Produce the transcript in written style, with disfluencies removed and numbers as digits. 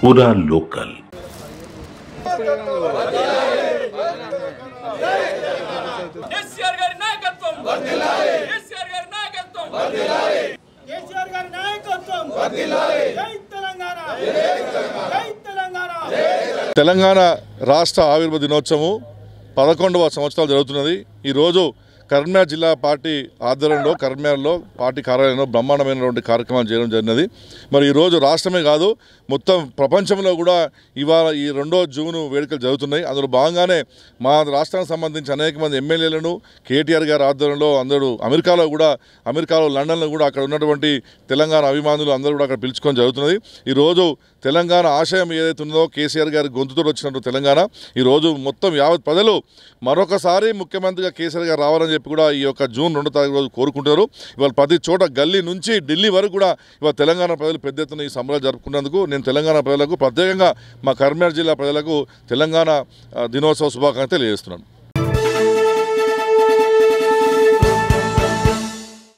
पूरा लोकल। తెలంగాణ రాష్ట్ర ఆవిర్భావ దినోత్సవం 11వ సంవత్సరాలు జరుగుతున్నది। ఈ రోజు కరీంనగర్ జిల్లా పార్టీ ఆధ్వర్యంలో కరీంనగర్లో పార్టీ కార్యాలయంలో బ్రహ్మాండమైనటువంటి కార్యక్రమాలు చేయడం జరిగినది। మరి ఈ రోజు రాష్ట్రమే కాదు మొత్తం ప్రపంచంలో కూడా ఇవాళ ఈ 2వ జూన్ వేడుకలు జరుగుతున్నాయి। అందులో భాగంగానే మా రాష్ట్రానికి సంబంధించి అనేక మంది ఎమ్మెల్యేలను కేటీఆర్ గారి ఆధ్వర్యంలో అందరూ అమెరికాలో లండన్లో కూడా అక్కడ ఉన్నటువంటి తెలంగాణ అభిమానులు అందరూ కూడా అక్కడ పిలుచుకొని జరుగుతున్నది। ఈరోజు తెలంగాణ ఆశయం ఏదైతే ఉన్నదో కేసీఆర్ గారి గొంతుతో వచ్చినట్టు తెలంగాణ ఈరోజు మొత్తం యావత్ ప్రజలు మరొకసారి ముఖ్యమంత్రిగా కేసీఆర్ గారు రావాలని చెప్పి కూడా ఈ యొక్క జూన్ 2వ తారీఖు రోజు కోరుకుంటారు। ఇవాళ ప్రతి చోట గల్లీ నుంచి ఢిల్లీ వరకు కూడా ఇవాళ తెలంగాణ ప్రజలు పెద్ద ఎత్తున ఈ సంబరాలు జరుపుకున్నందుకు నేను తెలంగాణ ప్రజలకు ప్రత్యేకంగా మా కరీంనగర్ జిల్లా ప్రజలకు తెలంగాణ దినోత్సవ శుభాకాంక్షలు తెలియజేస్తున్నాను।